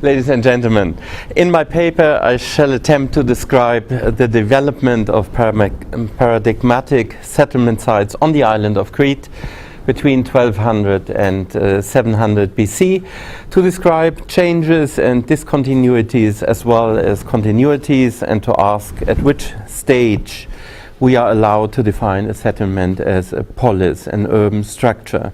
Ladies and gentlemen, in my paper I shall attempt to describe the development of paradigmatic settlement sites on the island of Crete between 1200 and 700 BC, to describe changes and discontinuities as well as continuities, and to ask at which stage we are allowed to define a settlement as a polis, an urban structure.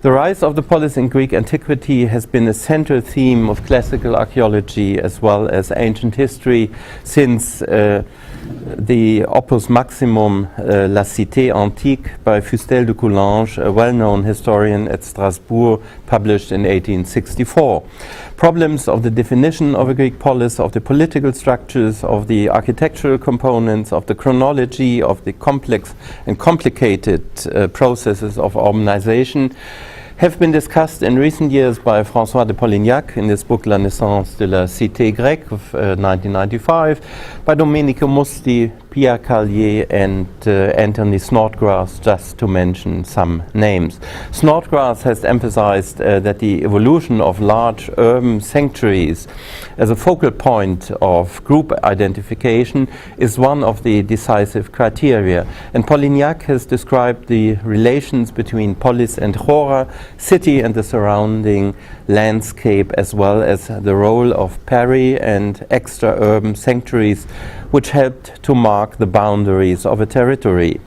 The rise of the polis in Greek antiquity has been a central theme of classical archaeology as well as ancient history since the opus maximum, La Cité Antique, by Fustel de Coulanges, a well-known historian at Strasbourg, published in 1864. Problems of the definition of a Greek polis, of the political structures, of the architectural components, of the chronology, of the complex and complicated processes of urbanization have been discussed in recent years by François de Polignac in his book La naissance de la cité grecque of 1995, by Domenico Musti, Pierre Carlier and Anthony Snodgrass, just to mention some names. Snodgrass has emphasized that the evolution of large urban sanctuaries as a focal point of group identification is one of the decisive criteria, and Polignac has described the relations between polis and chora, city and the surrounding landscape, as well as the role of peri and extra-urban sanctuaries which helped to mark the boundaries of a territory.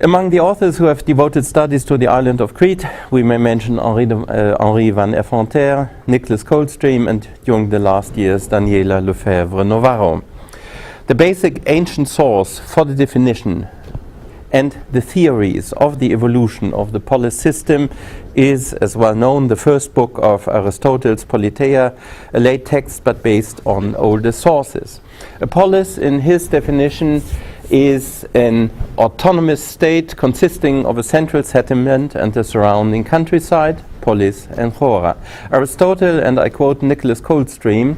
Among the authors who have devoted studies to the island of Crete, we may mention Henri van Effonterre, Nicholas Coldstream, and during the last years Daniela Lefebvre-Novaro. The basic ancient source for the definition and the theories of the evolution of the polis system is, as well known, the first book of Aristotle's Politeia, a late text but based on older sources. A polis, in his definition, is an autonomous state consisting of a central settlement and the surrounding countryside, polis and chora. Aristotle, and I quote Nicholas Coldstream,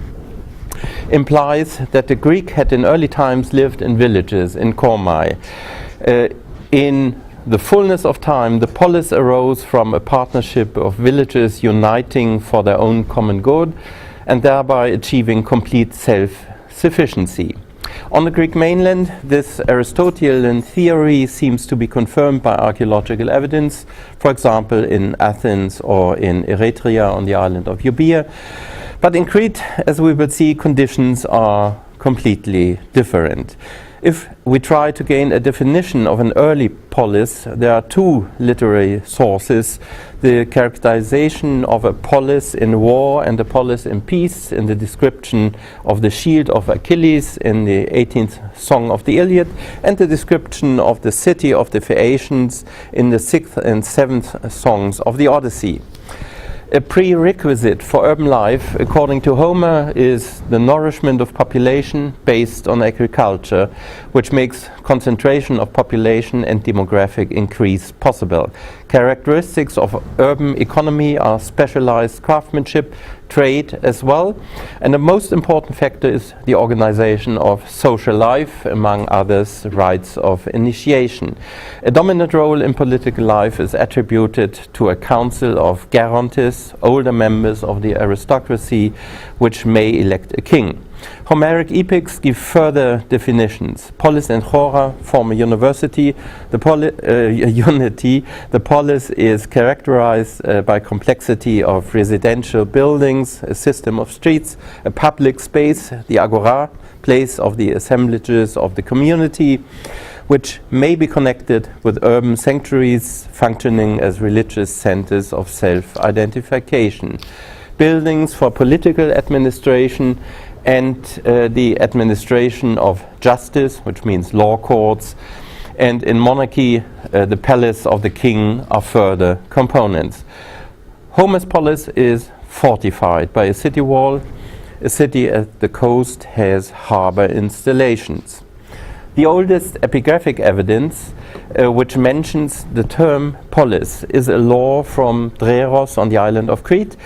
implies that the Greek had in early times lived in villages, in chormai. In the fullness of time, the polis arose from a partnership of villages uniting for their own common good and thereby achieving complete self-sufficiency. On the Greek mainland, this Aristotelian theory seems to be confirmed by archaeological evidence, for example in Athens or in Eretria on the island of Euboea. But in Crete, as we will see, conditions are completely different. If we try to gain a definition of an early polis, there are two literary sources: the characterization of a polis in war and a polis in peace in the description of the shield of Achilles in the 18th song of the Iliad, and the description of the city of the Phaeacians in the 6th and 7th songs of the Odyssey. A prerequisite for urban life, according to Homer, is the nourishment of population based on agriculture, which makes concentration of population and demographic increase possible. Characteristics of urban economy are specialized craftsmanship, trade as well, and the most important factor is the organization of social life, among others, rites of initiation. A dominant role in political life is attributed to a council of gerontes, older members of the aristocracy, which may elect a king. Homeric epics give further definitions. Polis and chora form a unity. The polis is characterized by complexity of residential buildings, a system of streets, a public space, the agora, place of the assemblages of the community, which may be connected with urban sanctuaries functioning as religious centers of self-identification. Buildings for political administration and the administration of justice, which means law courts, and in monarchy, the palace of the king are further components. Homer's polis is fortified by a city wall, A city at the coast has harbor installations. The oldest epigraphic evidence which mentions the term polis is a law from Dreros on the island of Crete,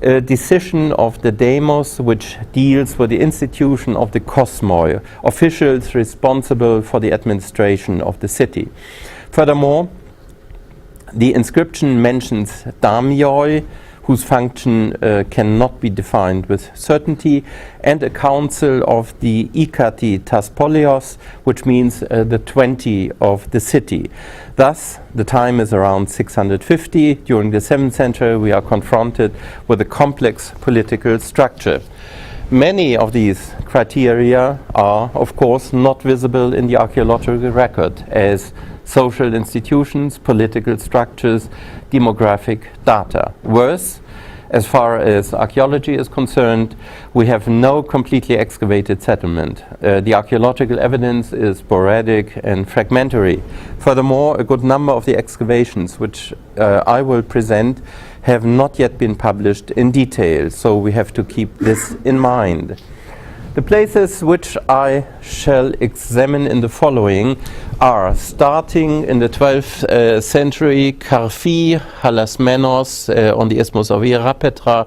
a decision of the demos which deals with the institution of the kosmoi, officials responsible for the administration of the city. Furthermore, the inscription mentions damioi, whose function cannot be defined with certainty, and a council of the Ikati Taspolios, which means the 20 of the city. Thus, the time is around 650. During the 7th century, we are confronted with a complex political structure. Many of these criteria are, of course, not visible in the archaeological record as social institutions, political structures, demographic data. Worse, as far as archaeology is concerned, we have no completely excavated settlement. The archaeological evidence is sporadic and fragmentary. Furthermore, a good number of the excavations which I will present have not yet been published in detail, so we have to keep this in mind. The places which I shall examine in the following are, starting in the 12th century, Karfi, Halasmenos on the Isthmus of Ierapetra,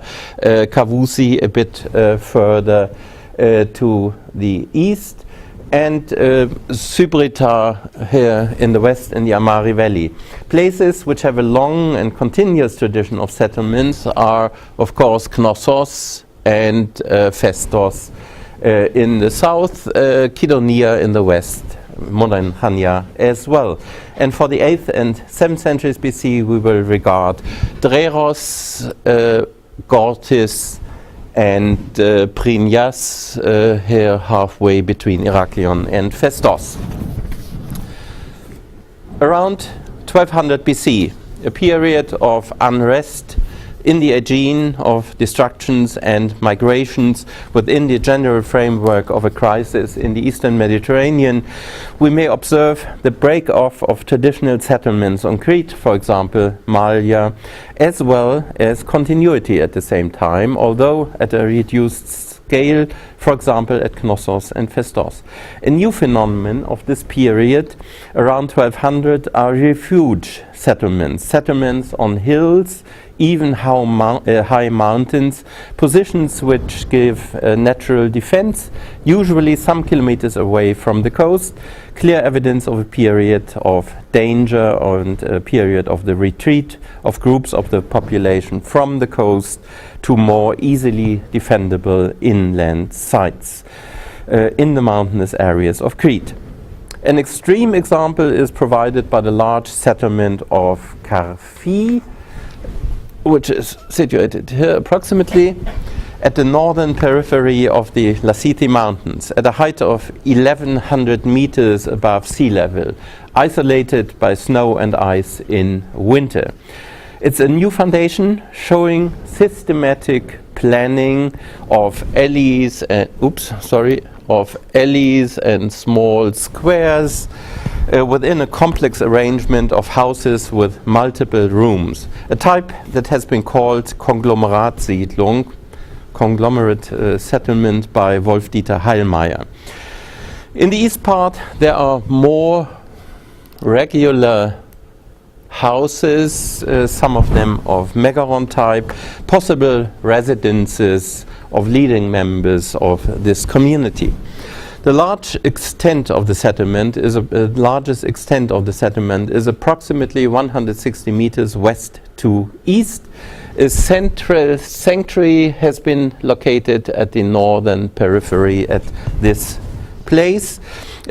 Kavusi a bit further to the east, and Sybrita here in the west in the Amari Valley. Places which have a long and continuous tradition of settlements are, of course, Knossos and Festos in the south, Kidonia in the west, modern Hania as well. And for the 8th and 7th centuries BC, we will regard Dreros, Gortys, and Prinias here halfway between Heraklion and Festos. Around 1200 BC, a period of unrest in the Aegean, of destructions and migrations within the general framework of a crisis in the eastern Mediterranean, we may observe the break-off of traditional settlements on Crete, for example, Mallia, as well as continuity at the same time, although at a reduced scale, for example, at Knossos and Festos. A new phenomenon of this period, around 1200, are refuge settlements, settlements on hills, even high mountains, positions which give natural defense, usually some kilometers away from the coast, clear evidence of a period of danger and a period of the retreat of groups of the population from the coast to more easily defendable inland sites in the mountainous areas of Crete. An extreme example is provided by the large settlement of Karfi, which is situated here approximately at the northern periphery of the Lasiti Mountains, at a height of 1100 meters above sea level, isolated by snow and ice in winter. It's a new foundation showing systematic planning of alleys and small squares within a complex arrangement of houses with multiple rooms, a type that has been called Konglomeratsiedlung, conglomerate settlement by Wolf-Dieter Heilmeier. In the east part, there are more regular houses, some of them of megaron type, possible residences of leading members of this community. The largest extent of the settlement is approximately 160 meters west to east. A central sanctuary has been located at the northern periphery at this place.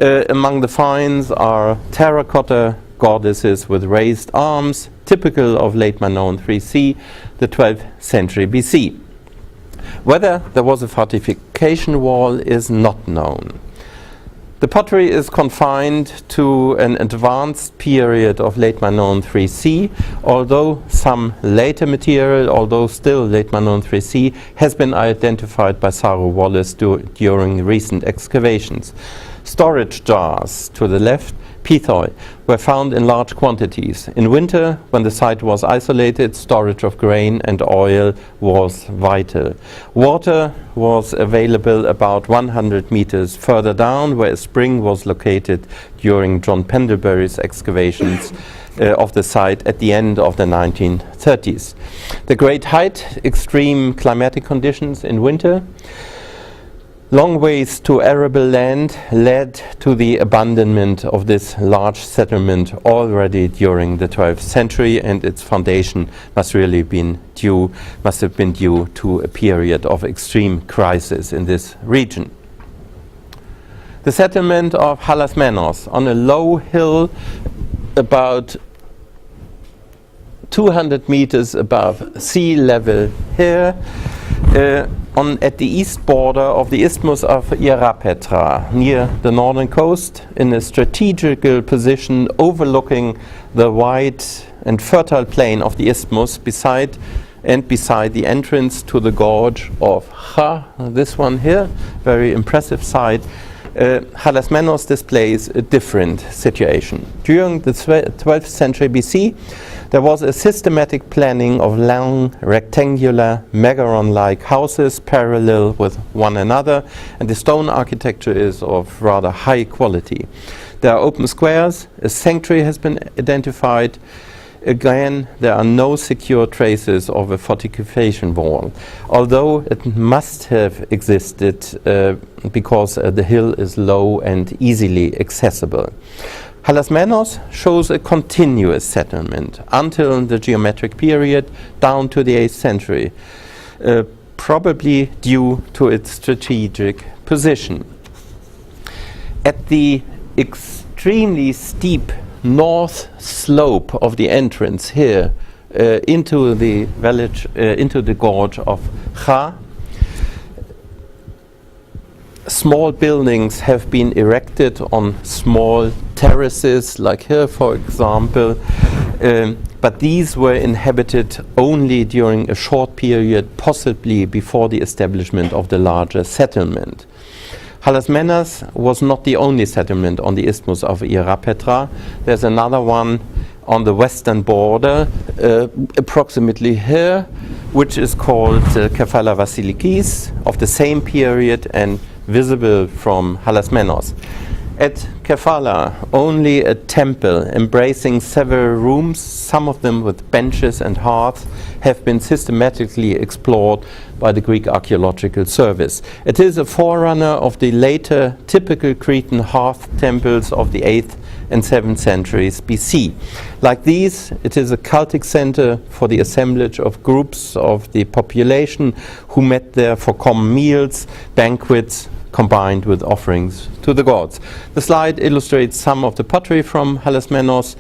Among the finds are terracotta goddesses with raised arms, typical of late Minoan 3C, the 12th century BC. Whether there was a fortification wall is not known. The pottery is confined to an advanced period of late Minoan 3C, although some later material, although still late Minoan 3C, has been identified by Saru Wallace during recent excavations. Storage jars to the left, pithoi were found in large quantities. In winter, when the site was isolated, storage of grain and oil was vital. Water was available about 100 meters further down, where a spring was located during John Pendlebury's excavations of the site at the end of the 1930s. The great height, extreme climatic conditions in winter, long ways to arable land led to the abandonment of this large settlement already during the 12th century, and its foundation must have been due to a period of extreme crisis in this region. The settlement of Halasmenos on a low hill about 200 meters above sea level here, at the east border of the Isthmus of Ierapetra, near the northern coast, in a strategical position overlooking the wide and fertile plain of the Isthmus, beside the entrance to the gorge of Cha, this one here, very impressive site. Halasmenos displays a different situation. During the 12th century BC, there was a systematic planning of long, rectangular, megaron-like houses parallel with one another, and the stone architecture is of rather high quality. There are open squares, a sanctuary has been identified. Again, there are no secure traces of a fortification wall, although it must have existed because the hill is low and easily accessible. Halasmenos shows a continuous settlement until the geometric period down to the 8th century, probably due to its strategic position. At the extremely steep north slope of the entrance here into the village, into the gorge of Cha, small buildings have been erected on small terraces, like here for example, but these were inhabited only during a short period, possibly before the establishment of the larger settlement. Halasmenos was not the only settlement on the Isthmus of Ierapetra. There's another one on the western border, approximately here, which is called Kefala Vasilikis, of the same period and visible from Halasmenos. At Kefala, only a temple embracing several rooms, some of them with benches and hearths, have been systematically explored by the Greek Archaeological Service. It is a forerunner of the later typical Cretan hearth temples of the 8th and 7th centuries BC. Like these, it is a cultic center for the assemblage of groups of the population who met there for common meals, banquets, combined with offerings to the gods. The slide illustrates some of the pottery from Halasmenos.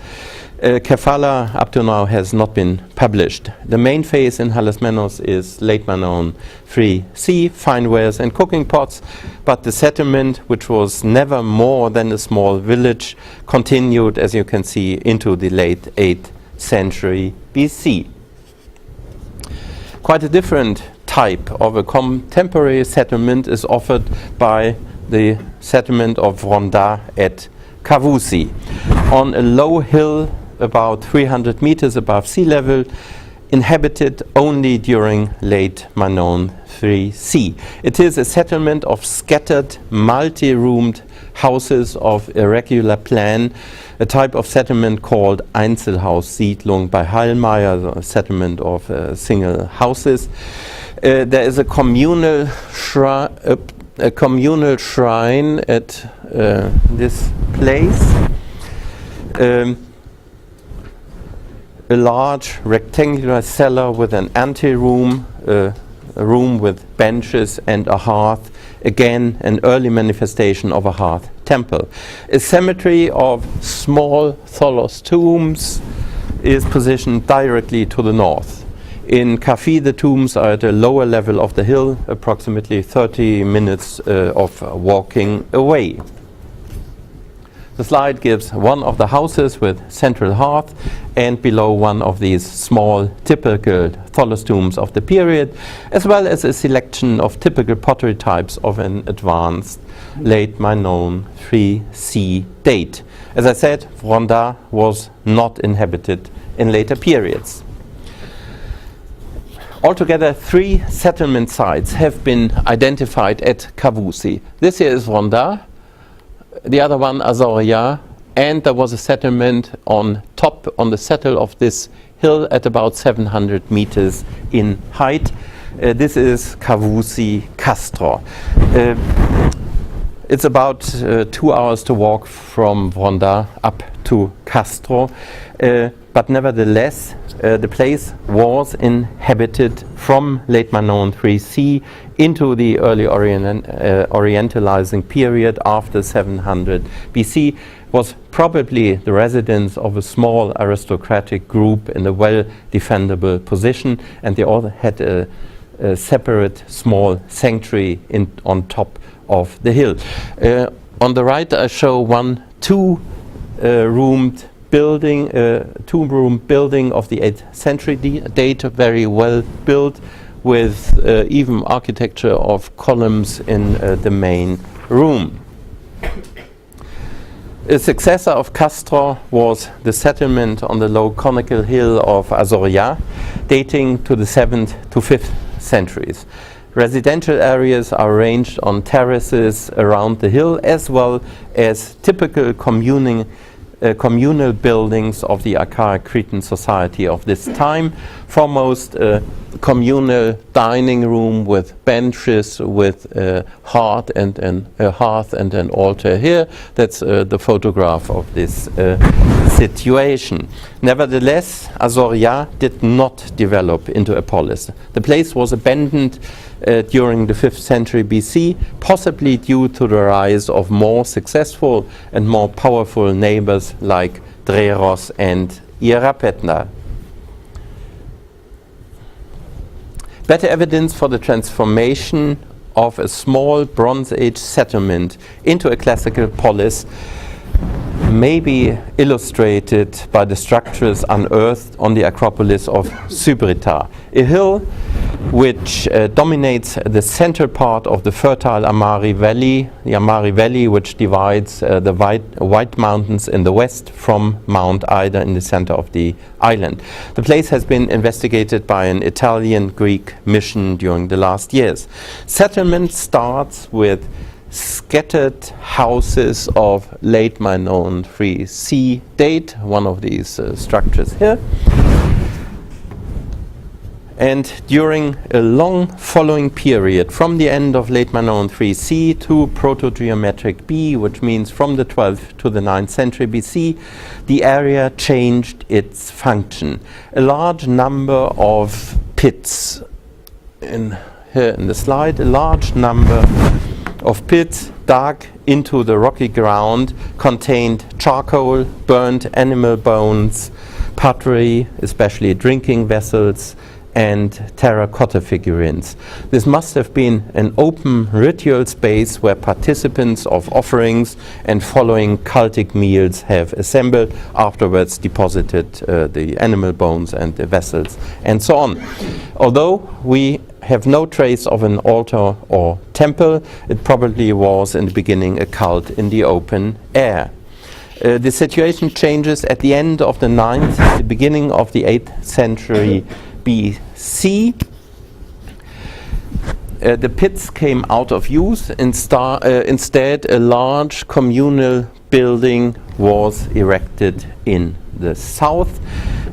Kefala up to now has not been published. The main phase in Halasmenos is late Manon 3C, fine wares and cooking pots, but the settlement, which was never more than a small village, continued, as you can see, into the late 8th century BC. Quite a different type of a contemporary settlement is offered by the settlement of Ronda at Kavusi. On a low hill about 300 meters above sea level, inhabited only during late Manon 3C. It is a settlement of scattered, multi-roomed houses of irregular plan, a type of settlement called Einzelhaussiedlung by Hallmeier, a settlement of single houses. There is a communal shrine at this place. A large rectangular cellar with an anteroom, a room with benches and a hearth, again an early manifestation of a hearth temple. A cemetery of small tholos tombs is positioned directly to the north. In Kafi, the tombs are at a lower level of the hill, approximately 30 minutes of walking away. The slide gives one of the houses with central hearth, and below one of these small typical tholos tombs of the period, as well as a selection of typical pottery types of an advanced late Minoan 3C date. As I said, Vronda was not inhabited in later periods. Altogether, 3 settlement sites have been identified at Kavousi. This here is Vronda, the other one Azoria, and there was a settlement on top, on the settle of this hill at about 700 meters in height. This is Kavousi Castro. It's about 2 hours to walk from Vronda up to Castro, but nevertheless the place was inhabited from late Minoan 3C into the early Orientalizing period after 700 BC. Was probably the residence of a small aristocratic group in a well-defendable position, and they all had a separate small sanctuary on top of the hill. On the right I show one two-room building of the 8th century date, very well built, with even architecture of columns in the main room. A successor of Castro was the settlement on the low conical hill of Azoria, dating to the 7th to 5th centuries. Residential areas are arranged on terraces around the hill, as well as typical communal buildings of the archaic Cretan society of this time. Foremost, a communal dining room with benches, with a hearth and an altar here. That's the photograph of this situation. Nevertheless, Azoria did not develop into a polis. The place was abandoned during the 5th century BC, possibly due to the rise of more successful and more powerful neighbors like Dreros and Irapetna. Better evidence for the transformation of a small Bronze Age settlement into a classical polis may be illustrated by the structures unearthed on the Acropolis of Sybrita, a hill which dominates the central part of the fertile Amari Valley, the Amari Valley which divides the White Mountains in the west from Mount Ida in the center of the island. The place has been investigated by an Italian-Greek mission during the last years. Settlement starts with scattered houses of late Minoan 3C date, one of these structures here. And during a long following period, from the end of late Minoan 3C to Proto-Geometric B, which means from the 12th to the 9th century BC, the area changed its function. A large number of pits, here in the slide, a large number of pits dug into the rocky ground contained charcoal, burnt animal bones, pottery, especially drinking vessels, and terracotta figurines. This must have been an open ritual space where participants of offerings and following cultic meals have assembled, afterwards deposited the animal bones and the vessels, and so on. Although we have no trace of an altar or temple, it probably was in the beginning a cult in the open air. The situation changes at the end of the 9th, the beginning of the 8th century BC. The pits came out of use. Instead, a large communal building was erected in the south,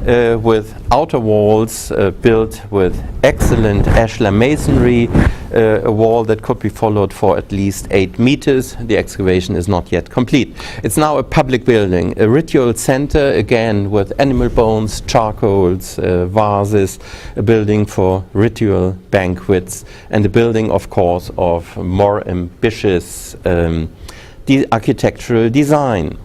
with outer walls built with excellent ashlar masonry, a wall that could be followed for at least 8 meters. The excavation is not yet complete. It's now a public building, a ritual center, again with animal bones, charcoals, vases, a building for ritual banquets, and a building, of course, of more ambitious architectural design.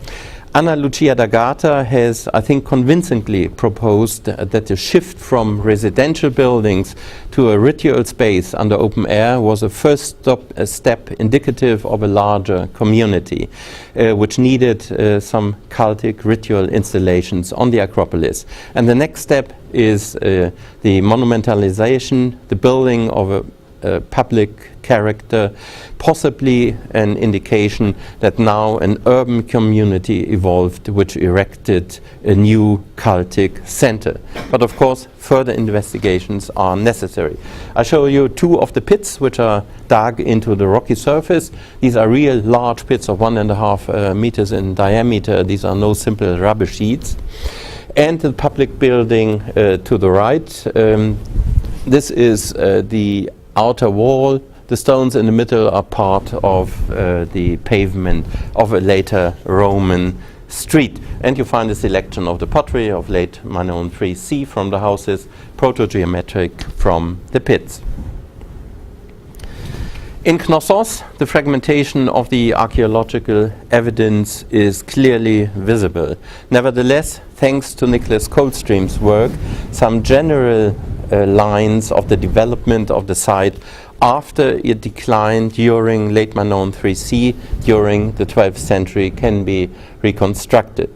Anna Lucia d'Agata has, I think, convincingly proposed that the shift from residential buildings to a ritual space under open air was a first step indicative of a larger community, which needed some cultic ritual installations on the Acropolis. And the next step is the monumentalization, the building of a public character, possibly an indication that now an urban community evolved which erected a new cultic center. But of course, further investigations are necessary. I show you two of the pits which are dug into the rocky surface. These are real large pits of 1.5 meters in diameter. These are no simple rubbish heaps. And the public building to the right. This is the outer wall. The stones in the middle are part of the pavement of a later Roman street. And you find a selection of the pottery of late Manon 3C from the houses, proto-geometric from the pits. In Knossos, the fragmentation of the archaeological evidence is clearly visible. Nevertheless, thanks to Nicholas Coldstream's work, some general lines of the development of the site after it declined during late Manon 3C during the 12th century can be reconstructed.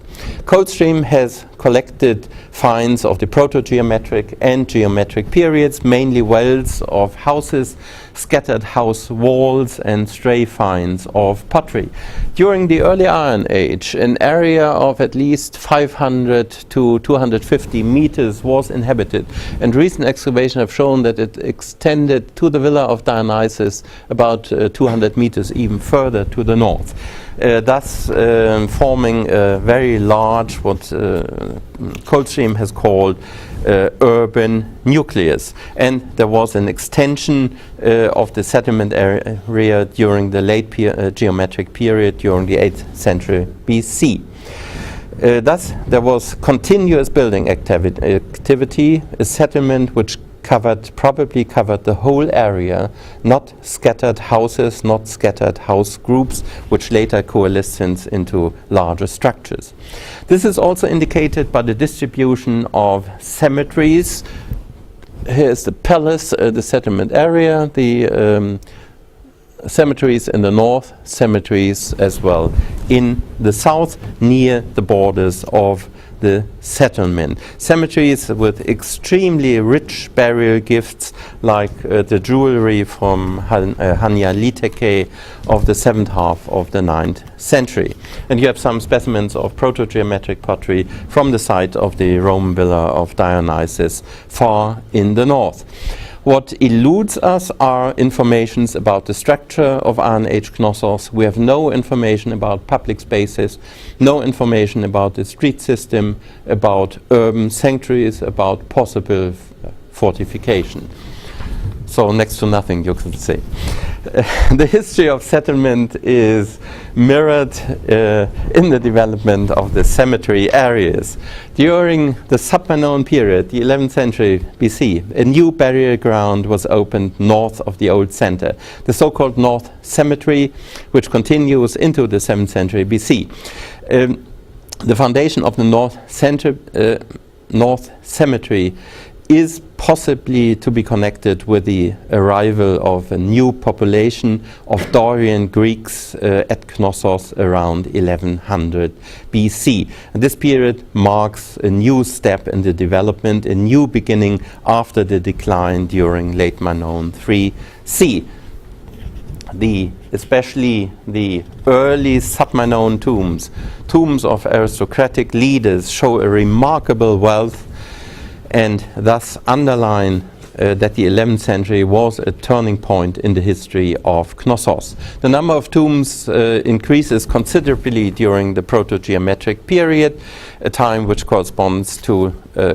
Coldstream has collected finds of the proto-geometric and geometric periods, mainly wells of houses, scattered house walls, and stray finds of pottery. During the early Iron Age, an area of at least 500 to 250 meters was inhabited, and recent excavations have shown that it extended to the villa of Dionysus about 200 meters even further to the north. Thus forming a very large, what Coldstream has called urban nucleus. And there was an extension of the settlement area during the late geometric period, during the 8th century BC. Thus, there was continuous building activity, a settlement which probably covered the whole area, not scattered houses, not scattered house groups, which later coalesced into larger structures. This is also indicated by the distribution of cemeteries. Here's the palace, the settlement area, the cemeteries in the north, cemeteries as well in the south, near the borders of the settlement. Cemeteries with extremely rich burial gifts, like the jewelry from Hania Liteke of the 7th half of the 9th century. And you have some specimens of proto-geometric pottery from the site of the Roman villa of Dionysus far in the north. What eludes us are informations about the structure of Iron Age Knossos. We have no information about public spaces, no information about the street system, about urban sanctuaries, about possible fortification. So next to nothing, you could say. The history of settlement is mirrored in the development of the cemetery areas. During the sub-Manon period, the 11th century BC, a new burial ground was opened north of the old center, the so-called North Cemetery, which continues into the 7th century BC. The foundation of the North Cemetery is possibly to be connected with the arrival of a new population of Dorian Greeks at Knossos around 1100 BC. And this period marks a new step in the development, a new beginning after the decline during late Manon 3C. Especially the early sub-Manon tombs of aristocratic leaders, show a remarkable wealth and thus underline that the 11th century was a turning point in the history of Knossos. The number of tombs increases considerably during the proto-geometric period, a time which corresponds to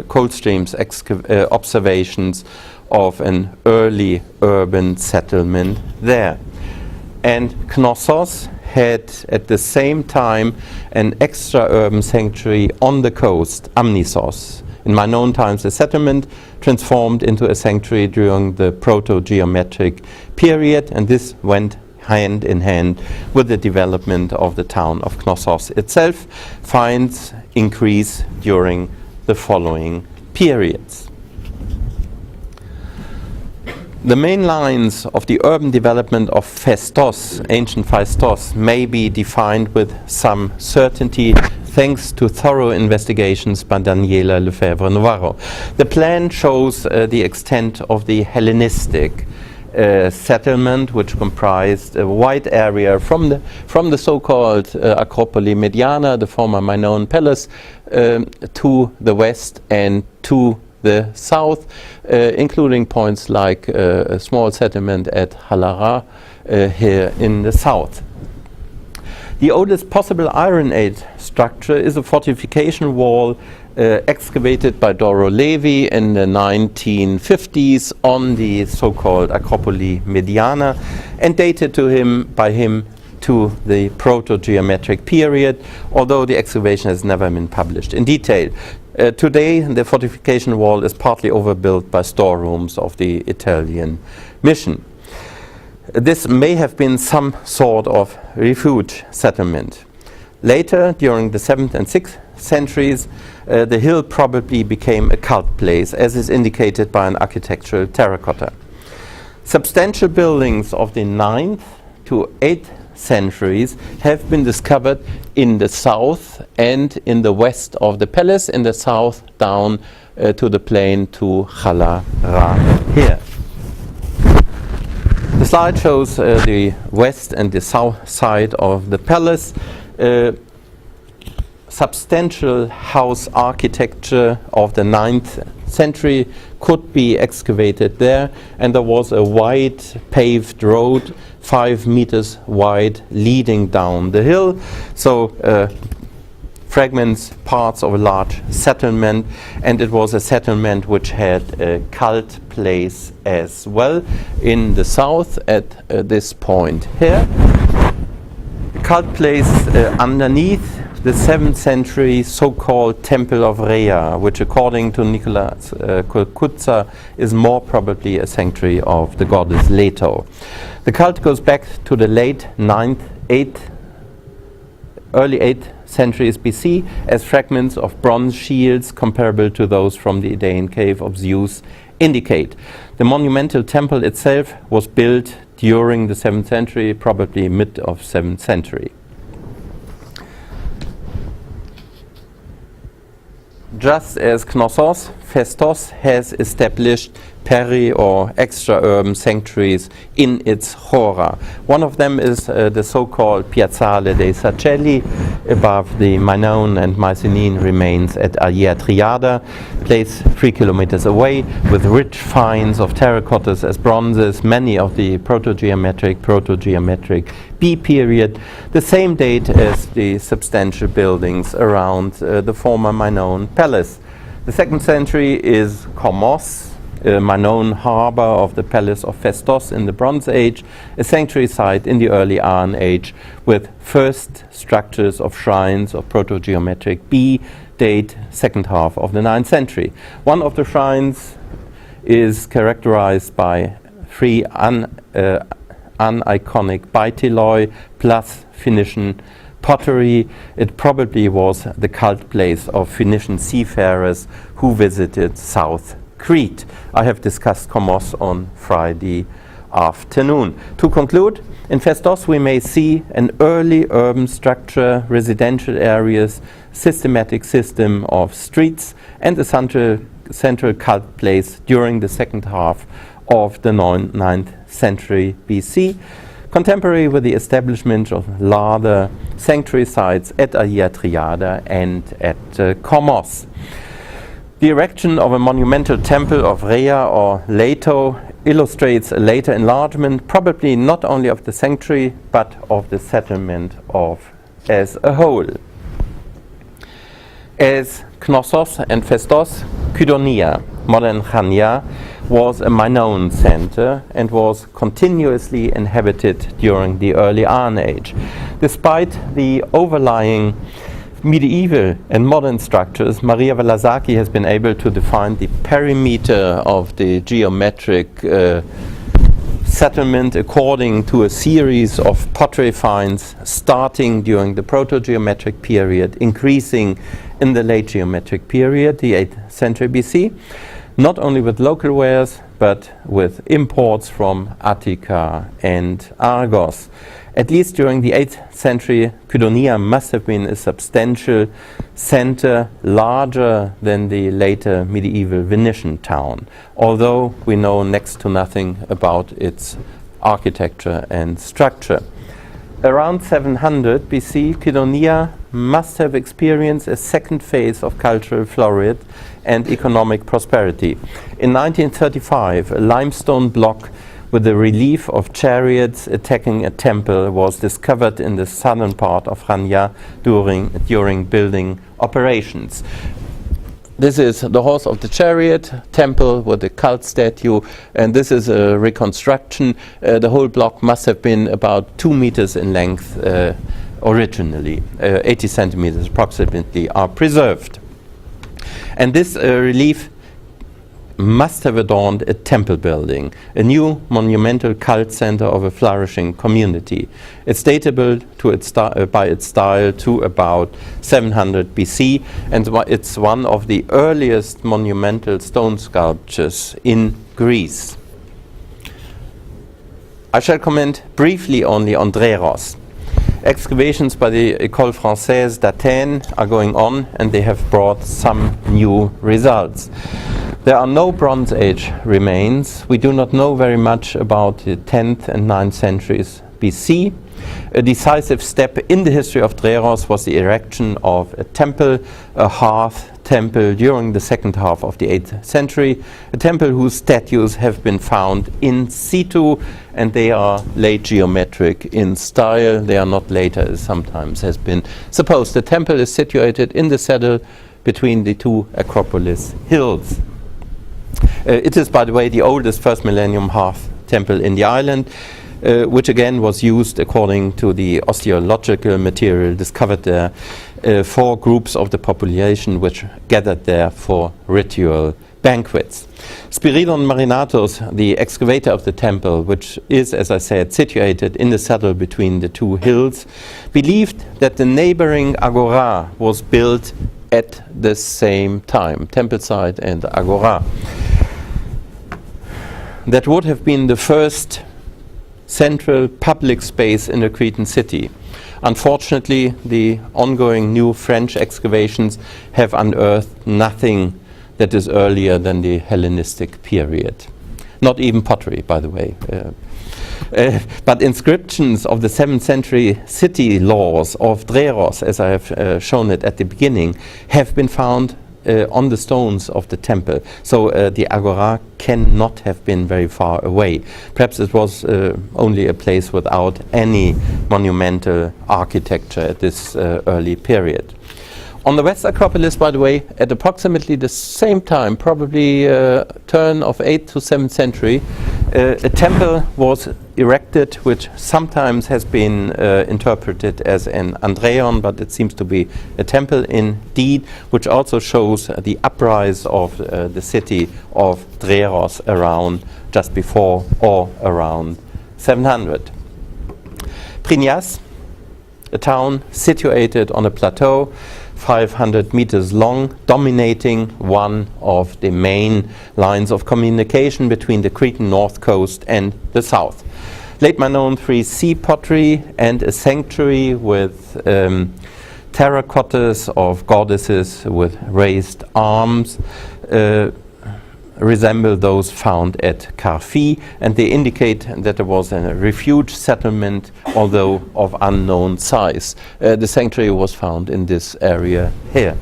Coldstream's observations of an early urban settlement there. And Knossos had at the same time an extra urban sanctuary on the coast, Amnisos. In Manon times, the settlement transformed into a sanctuary during the proto-geometric period, and this went hand in hand with the development of the town of Knossos itself, finds increase during the following periods. The main lines of the urban development of Festos, ancient Phaistos, may be defined with some certainty thanks to thorough investigations by Daniela Lefebvre-Navarro. The plan shows the extent of the Hellenistic settlement, which comprised a wide area from the so-called Acropoli Mediana, the former Minoan palace, to the west and to the south, including points like a small settlement at Halara here in the south. The oldest possible Iron Age structure is a fortification wall excavated by Doro Levi in the 1950s on the so-called Acropoli Mediana and dated by him to the proto-geometric period, although the excavation has never been published in detail. Today, the fortification wall is partly overbuilt by storerooms of the Italian mission. This may have been some sort of refuge settlement. Later, during the 7th and 6th centuries, the hill probably became a cult place, as is indicated by an architectural terracotta. Substantial buildings of the 9th to 8th centuries have been discovered in the south and in the west of the palace, in the south down to the plain to Halara here. The slide shows the west and the south side of the palace. Substantial house architecture of the 9th century could be excavated there, and there was a wide paved road 5 meters wide leading down the hill. So fragments, parts of a large settlement, and it was a settlement which had a cult place as well in the south at this point here. The cult place underneath the 7th century so-called Temple of Rhea, which according to Nicholas Kutza is more probably a sanctuary of the goddess Leto. The cult goes back to the late 9th, 8th, early 8th centuries BC as fragments of bronze shields comparable to those from the Idaean cave of Zeus indicate. The monumental temple itself was built during the 7th century, probably mid of 7th century. Just as Knossos, Festos has established peri or extra-urban sanctuaries in its hora. One of them is the so-called Piazzale dei Sacelli above the Minoan and Mycenaean remains at Agia Triada, placed 3 kilometers away, with rich finds of terracottas as bronzes, many of the proto-geometric B period, the same date as the substantial buildings around the former Minoan palace. The 2nd century is Komos, a Minoan harbor of the palace of Festos in the Bronze Age, a sanctuary site in the early Iron Age with first structures of shrines of proto-geometric B date 2nd half of the 9th century. One of the shrines is characterized by 3 uniconic baityloi plus Phoenician pottery. It probably was the cult place of Phoenician seafarers who visited South Crete. I have discussed Komos on Friday afternoon. To conclude, in Festos we may see an early urban structure, residential areas, systematic system of streets, and a central cult place during the 2nd half of the 9th century BC, contemporary with the establishment of larger sanctuary sites at Agia Triada and at Komos. The erection of a monumental temple of Rhea or Leto illustrates a later enlargement, probably not only of the sanctuary, but of the settlement as a whole. As Knossos and Festos, Kydonia, modern Chania, was a Minoan center and was continuously inhabited during the early Iron Age. Despite the overlying medieval and modern structures, Maria Velasaki has been able to define the perimeter of the geometric settlement according to a series of pottery finds starting during the proto-geometric period, increasing in the late geometric period, the 8th century BC, not only with local wares, but with imports from Attica and Argos. At least during the 8th century, Kydonia must have been a substantial center, larger than the later medieval Venetian town, although we know next to nothing about its architecture and structure. Around 700 BC, Kydonia must have experienced a second phase of cultural flourish and economic prosperity. In 1935, a limestone block with a relief of chariots attacking a temple was discovered in the southern part of Rania during building operations. This is the horse of the chariot, temple with the cult statue, and this is a reconstruction. The whole block must have been about 2 meters in length originally. 80 centimeters approximately are preserved. And this relief must have adorned a temple building, a new monumental cult center of a flourishing community. It's datable to by its style to about 700 BC, and it's one of the earliest monumental stone sculptures in Greece. I shall comment briefly only on Dreros. Excavations by the École Française d'Athènes are going on, and they have brought some new results. There are no Bronze Age remains. We do not know very much about the 10th and 9th centuries BC. A decisive step in the history of Dreros was the erection of a temple, a hearth temple, during the second half of the 8th century, a temple whose statues have been found in situ, and they are late geometric in style. They are not later, as sometimes has been supposed. The temple is situated in the saddle between the two Acropolis hills. It is, by the way, the oldest first millennium hearth temple in the island, which again was used according to the osteological material discovered there for groups of the population which gathered there for ritual banquets. Spiridon Marinatus, the excavator of the temple, which is, as I said, situated in the saddle between the two hills, believed that the neighboring agora was built at the same time, temple site and agora. That would have been the first central public space in a Cretan city. Unfortunately, the ongoing new French excavations have unearthed nothing that is earlier than the Hellenistic period. Not even pottery, by the way. But inscriptions of the 7th century city laws of Dreros, as I have shown it at the beginning, have been found on the stones of the temple. So the agora cannot have been very far away. Perhaps it was only a place without any monumental architecture at this early period. On the West Acropolis, by the way, at approximately the same time, probably turn of 8th to 7th century, a temple was erected, which sometimes has been interpreted as an Andreion, but it seems to be a temple indeed, which also shows the uprise of the city of Dreros around just before or around 700. Prinias, a town situated on a plateau, 500 meters long, dominating one of the main lines of communication between the Cretan north coast and the south. Late Minoan 3C pottery and a sanctuary with terracottas of goddesses with raised arms resemble those found at Carfi, and they indicate that there was a refuge settlement, although of unknown size. The sanctuary was found in this area here.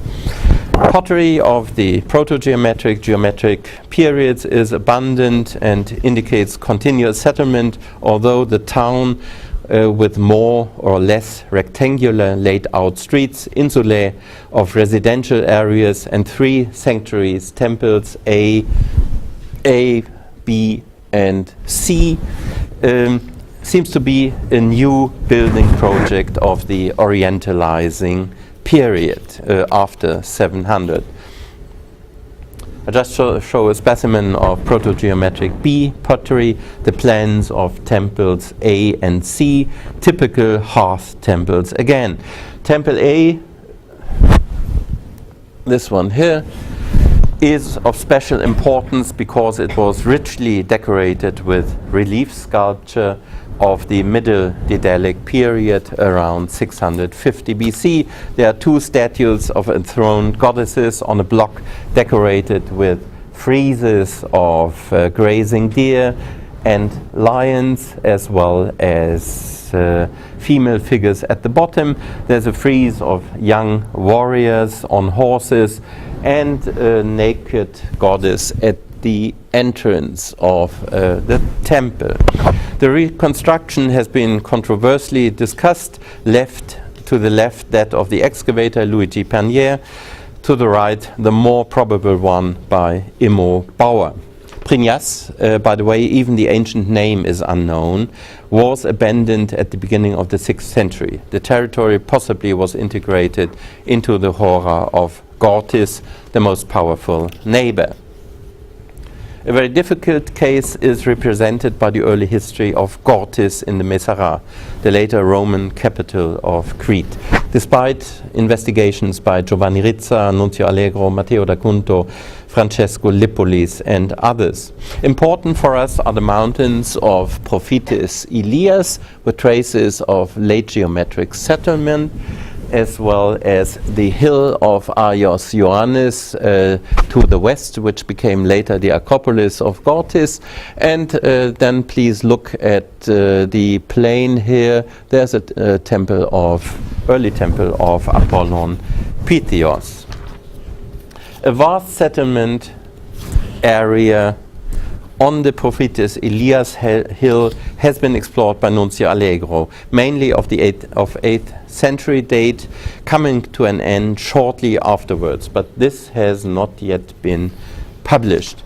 Pottery of the proto-geometric, geometric periods is abundant and indicates continuous settlement, although the town with more or less rectangular laid out streets, insulae of residential areas, and 3 sanctuaries, temples A, B, and C, seems to be a new building project of the Orientalizing period after 700. I just show a specimen of proto-geometric B pottery, the plans of temples A and C, typical hearth temples. Again, temple A, this one here, is of special importance because it was richly decorated with relief sculpture of the Middle Daedalic period around 650 BC. There are two statues of enthroned goddesses on a block decorated with friezes of grazing deer and lions, as well as female figures at the bottom. There's a frieze of young warriors on horses and a naked goddess at the entrance of the temple. The reconstruction has been controversially discussed. To the left, that of the excavator Luigi Pernier. To the right, the more probable one by Immo Bauer. Prignas, by the way, even the ancient name is unknown, was abandoned at the beginning of the 6th century. The territory possibly was integrated into the Hora of Gortys, the most powerful neighbor. A very difficult case is represented by the early history of Gortys in the Mesara, the later Roman capital of Crete. Despite investigations by Giovanni Rizza, Nunzio Allegro, Matteo da Cunto, Francesco Lippolis and others. Important for us are the mountains of Prophetes Elias with traces of late geometric settlement, as well as the hill of Aios Ioannis to the west, which became later the Acropolis of Gortys. And then please look at the plain here. There's a early temple of Apollon Pythios. A vast settlement area on the Prophetes Elias hill has been explored by Nunzio Allegro, mainly of the 8th century date, coming to an end shortly afterwards, but this has not yet been published.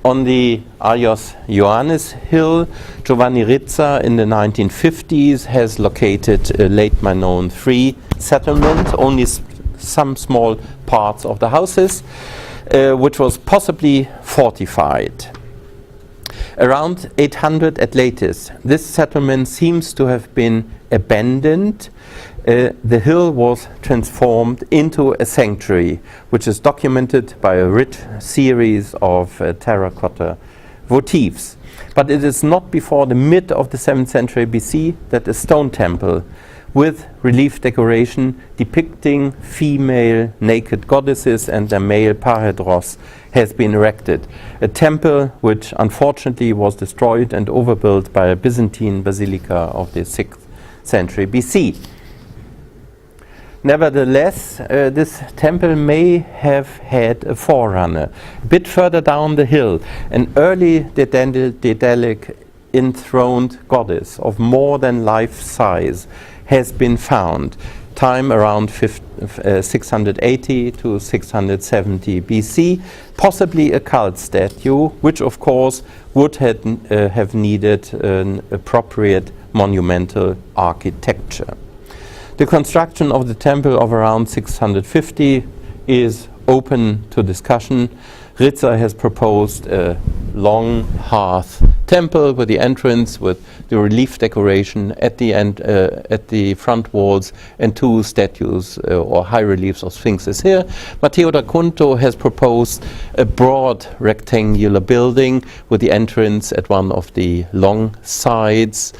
On the Aios Ioannis hill, Giovanni Rizza in the 1950s has located a late Minoan III settlement, only some small parts of the houses, which was possibly fortified. Around 800 at latest, this settlement seems to have been abandoned. The hill was transformed into a sanctuary, which is documented by a rich series of terracotta votives. But it is not before the mid of the 7th century BC that a stone temple with relief decoration depicting female naked goddesses and their male parhedros has been erected. A temple which unfortunately was destroyed and overbuilt by a Byzantine basilica of the 6th century BC. Nevertheless, this temple may have had a forerunner. A bit further down the hill, an early Daedalic enthroned goddess of more than life size has been found, time around 680 to 670 BC, possibly a cult statue, which of course would have needed an appropriate monumental architecture. The construction of the temple of around 650 is open to discussion. Rizza has proposed a long hearth temple with the entrance with the relief decoration at the end, at the front walls, and two statues or high reliefs of sphinxes here. Matteo da Cunto has proposed a broad rectangular building with the entrance at one of the long sides.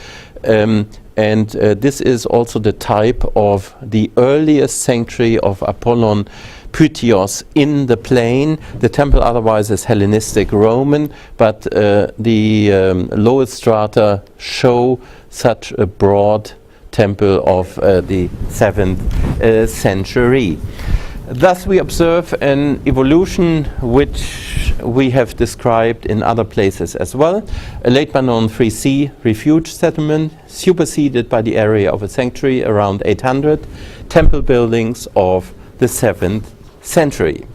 This is also the type of the earliest sanctuary of Apollon Pythios in the plain. The temple otherwise is Hellenistic Roman, but the lowest strata show such a broad temple of the 7th century. Thus we observe an evolution which we have described in other places as well. A late Minoan 3C refuge settlement superseded by the area of a sanctuary around 800, temple buildings of the 7th century.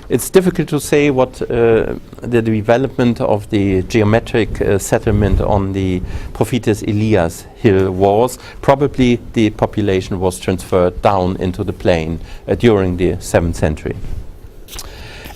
It's difficult to say what the development of the geometric settlement on the Prophetes Elias hill was. Probably the population was transferred down into the plain during the 7th century.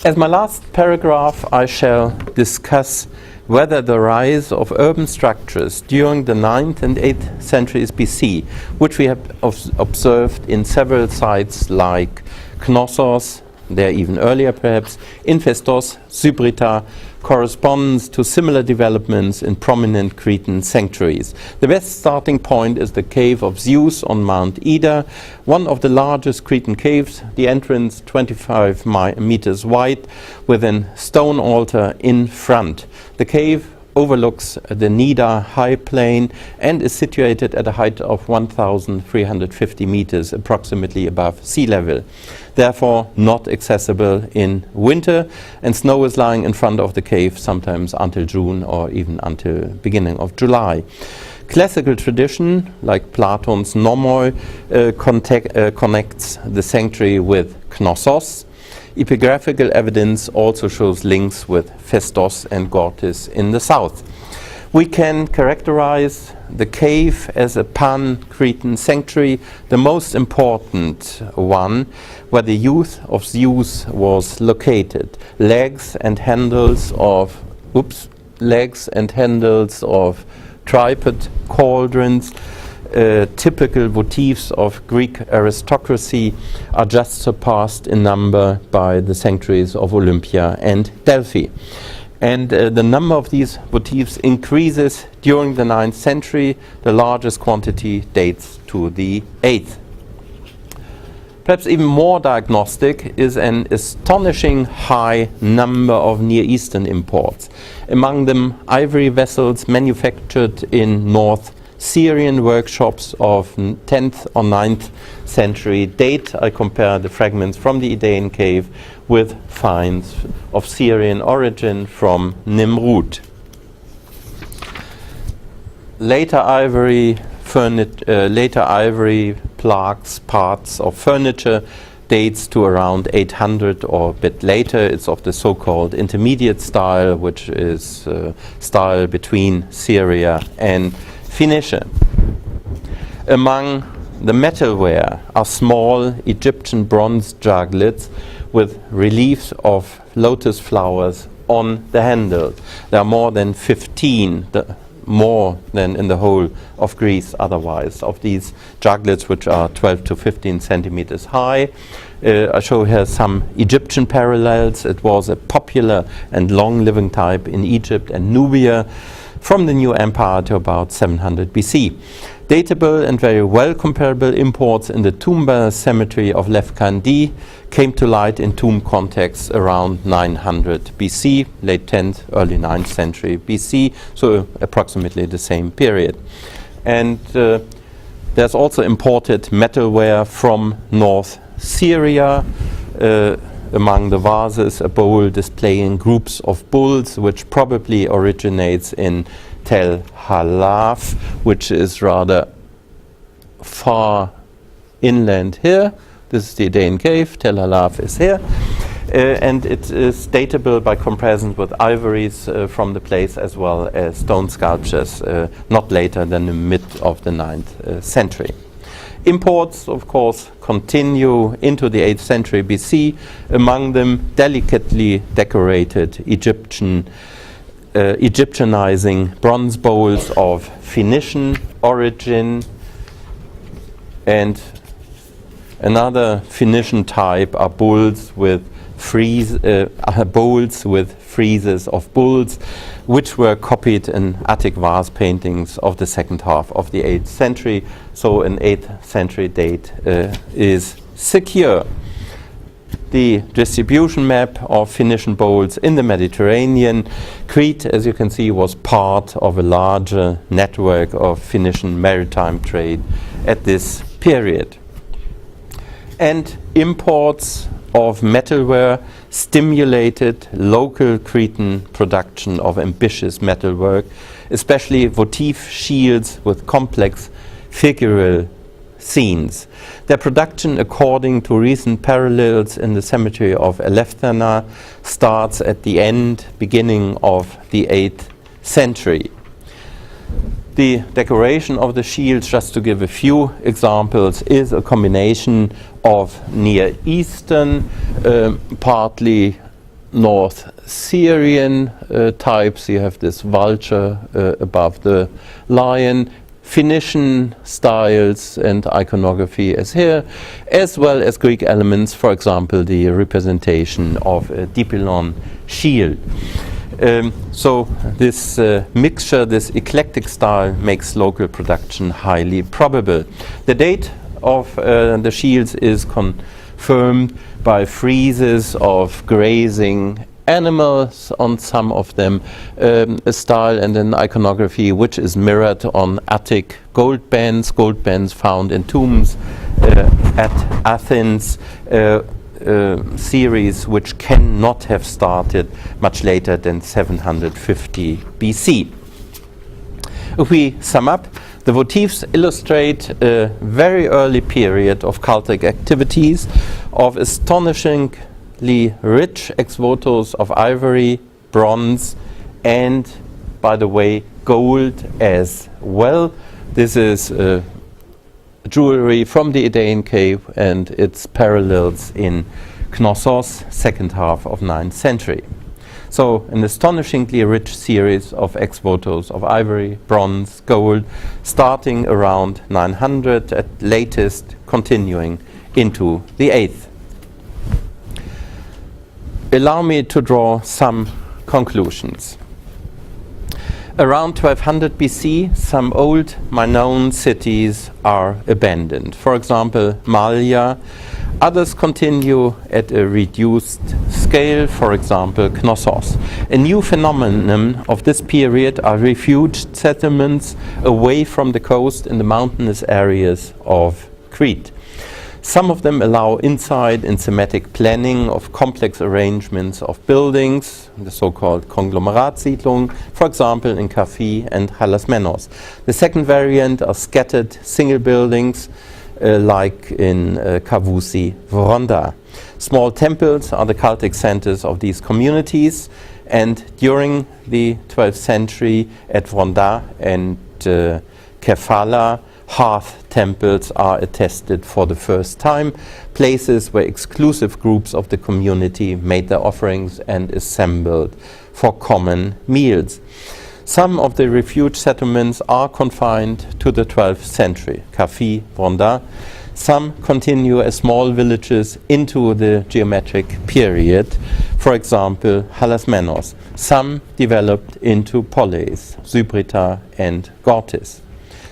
As my last paragraph, I shall discuss whether the rise of urban structures during the 9th and 8th centuries BC, which we have observed in several sites like Knossos, there even earlier perhaps, Infestos, Sybrita, corresponds to similar developments in prominent Cretan sanctuaries. The best starting point is the cave of Zeus on Mount Ida, one of the largest Cretan caves, the entrance 25 meters wide, with a stone altar in front. The cave overlooks the Nida high plain and is situated at a height of 1,350 meters, approximately above sea level. Therefore not accessible in winter, and snow is lying in front of the cave sometimes until June or even until beginning of July. Classical tradition, like Platon's Nomoi, connects the sanctuary with Knossos. Epigraphical evidence also shows links with Festos and Gortys in the south. We can characterize the cave as a pan-Cretan sanctuary, the most important one where the youth of Zeus was located. Legs and handles of tripod cauldrons, typical motifs of Greek aristocracy, are just surpassed in number by the sanctuaries of Olympia and Delphi. And the number of these motifs increases during the 9th century. The largest quantity dates to the 8th. Perhaps even more diagnostic is an astonishing high number of Near Eastern imports. Among them, ivory vessels manufactured in North Syrian workshops of 10th or 9th century date. I compare the fragments from the Idaean cave with finds of Syrian origin from Nimrud. Later ivory plaques, parts of furniture, dates to around 800 or a bit later. It's of the so-called intermediate style, which is style between Syria and Phoenicia. Among the metalware are small Egyptian bronze juglets with reliefs of lotus flowers on the handle. There are more than 15, more than in the whole of Greece otherwise, of these juglets, which are 12 to 15 centimeters high. I show here some Egyptian parallels. It was a popular and long-living type in Egypt and Nubia from the New Empire to about 700 BC. Datable and very well comparable imports in the Toumba cemetery of Lefkandi came to light in tomb contexts around 900 BC, late 10th, early 9th century BC, so approximately the same period. And there's also imported metalware from North Syria. Among the vases, a bowl displaying groups of bulls, which probably originates in Tel Halaf, which is rather far inland here. This is the Idaean cave, Tel Halaf is here. And it is datable by comparison with ivories from the place, as well as stone sculptures not later than the mid of the 9th century. Imports, of course, continue into the 8th century BC, among them delicately decorated Egyptianizing bronze bowls of Phoenician origin, and another Phoenician type are bowls with friezes of bulls, which were copied in Attic vase paintings of the second half of the 8th century. So an 8th century date is secure. The distribution map of Phoenician bowls in the Mediterranean. Crete, as you can see, was part of a larger network of Phoenician maritime trade at this period. And imports of metalware stimulated local Cretan production of ambitious metalwork, especially votive shields with complex figural scenes. Their production, according to recent parallels in the cemetery of Elefthana, starts at the beginning of the 8th century. The decoration of the shields, just to give a few examples, is a combination of Near Eastern, partly North Syrian types. You have this vulture above the lion, Phoenician styles and iconography as here, as well as Greek elements, for example, the representation of a dipylon shield. So this mixture, this eclectic style, makes local production highly probable. The date of the shields is confirmed by friezes of grazing animals on some of them, a style and an iconography which is mirrored on Attic gold bands found in tombs at Athens, series which cannot have started much later than 750 BC. If we sum up, the motifs illustrate a very early period of cultic activities, of astonishingly rich ex-votos of ivory, bronze, and, by the way, gold as well. This is jewelry from the Idaean Cave and its parallels in Knossos, second half of 9th century. So an astonishingly rich series of ex-votos of ivory, bronze, gold, starting around 900, at latest continuing into the 8th. Allow me to draw some conclusions. Around 1200 BC, some old Minoan cities are abandoned. For example, Malya. Others continue at a reduced scale, for example, Knossos. A new phenomenon of this period are refuge settlements away from the coast in the mountainous areas of Crete. Some of them allow insight in thematic planning of complex arrangements of buildings, the so-called Konglomeratsiedlung, for example in Kaphi and Halasmenos. The second variant are scattered single buildings, like in Kavusi, Vronda. Small temples are the cultic centers of these communities, and during the 12th century at Vronda and Kefala, hearth temples are attested for the first time, places where exclusive groups of the community made their offerings and assembled for common meals. Some of the refuge settlements are confined to the 12th century, Kaphi, Vronda. Some continue as small villages into the geometric period, for example, Halasmenos. Some developed into poleis, Zybrita and Gortys.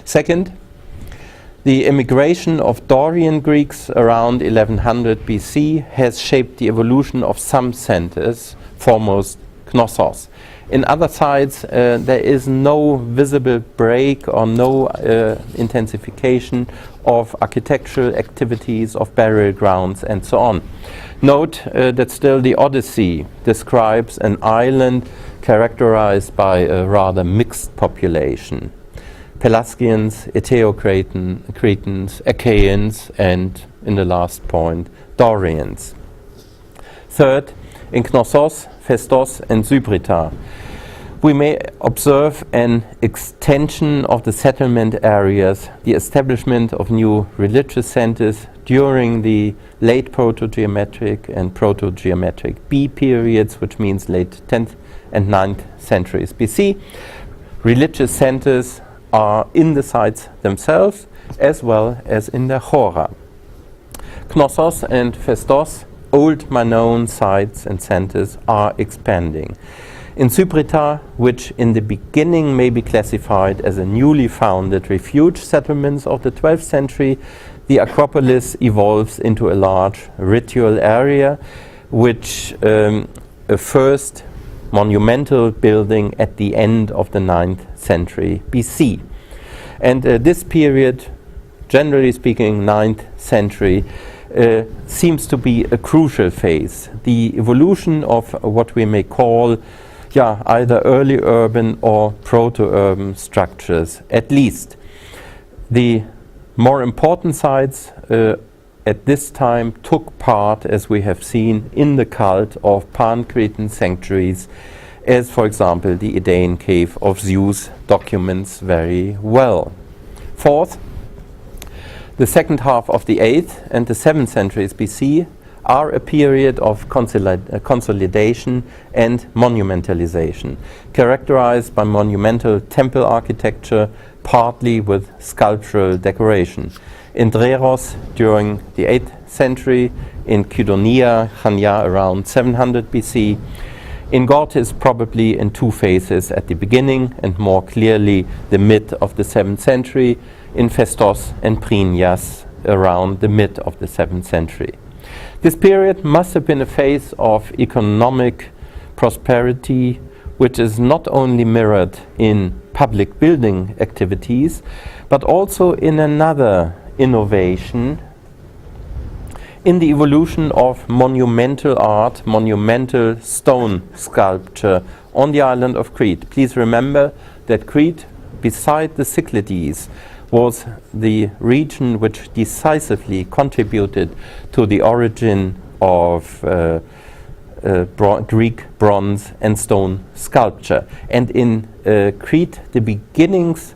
Second, the immigration of Dorian Greeks around 1100 BC has shaped the evolution of some centers, foremost Knossos. In other sites, there is no visible break or no intensification of architectural activities, of burial grounds, and so on. Note that still the Odyssey describes an island characterized by a rather mixed population. Pelasgians, Eteocretans, Achaeans, and, in the last point, Dorians. Third, in Knossos, Festos, and Zybrita, we may observe an extension of the settlement areas, the establishment of new religious centers during the late proto-geometric and proto-geometric B periods, which means late 10th and 9th centuries BC. Religious centers are in the sites themselves as well as in the Chora. Knossos and Festos, old Minoan sites and centers, are expanding. In Zybrita, which in the beginning may be classified as a newly founded refuge settlements of the 12th century, the Acropolis evolves into a large ritual area, which a first monumental building at the end of the 9th century BC. And this period, generally speaking, 9th century, seems to be a crucial phase. The evolution of what we may call either early urban or proto-urban structures, at least. The more important sites at this time took part, as we have seen, in the cult of Pan-Cretan sanctuaries, as, for example, the Idaean Cave of Zeus documents very well. Fourth, the second half of the 8th and the 7th centuries BC are a period of consolidation and monumentalization, characterized by monumental temple architecture, partly with sculptural decoration. In Dreros during the 8th century, in Kydonia, Chania around 700 BC, in Gortys probably in two phases at the beginning and more clearly the mid of the 7th century, in Festos and Prinias around the mid of the 7th century. This period must have been a phase of economic prosperity, which is not only mirrored in public building activities, but also in another innovation in the evolution of monumental art, monumental stone sculpture on the island of Crete. Please remember that Crete, beside the Cyclades, was the region which decisively contributed to the origin of Greek bronze and stone sculpture. And in Crete, the beginnings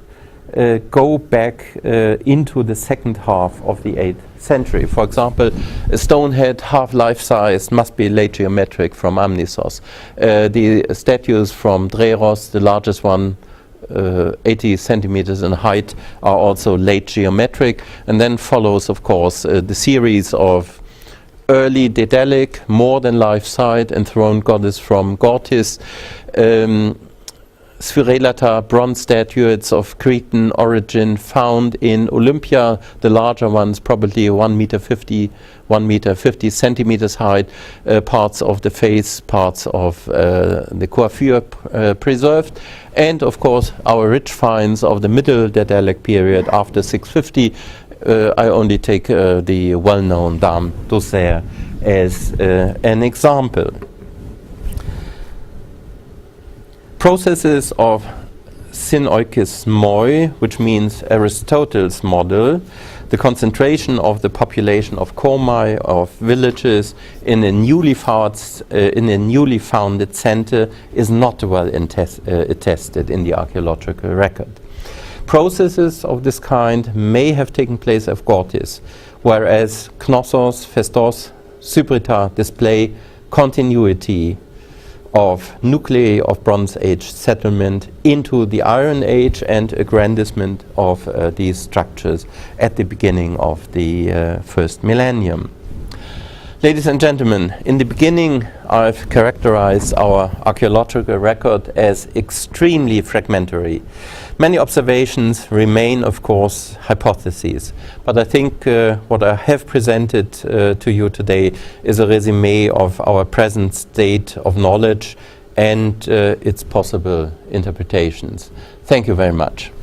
go back into the second half of the 8th century. For example, a stone head, half life-size, must be late geometric from Amnisos. The statues from Dreros, the largest one, 80 centimeters in height, are also late geometric. And then follows, of course, the series of early Daedalic, more than life-size, enthroned goddess from Gortys, Sphairellata bronze statuettes of Cretan origin found in Olympia, the larger ones probably 1 meter 50 centimeters height, parts of the face, parts of the coiffure preserved, and of course our rich finds of the middle Daedalic period after 650. I only take the well-known Dame d'Auxerre as an example. Processes of synoikismoi, which means Aristotle's model, the concentration of the population of komai, of villages, in a newly founded center, is not well attested in the archaeological record. Processes of this kind may have taken place at Gortys, whereas Knossos, Festos, Sybrita display continuity of nuclei of Bronze Age settlement into the Iron Age and aggrandizement of these structures at the beginning of the first millennium. Ladies and gentlemen, in the beginning I've characterized our archaeological record as extremely fragmentary. Many observations remain, of course, hypotheses, but I think what I have presented to you today is a resume of our present state of knowledge and its possible interpretations. Thank you very much.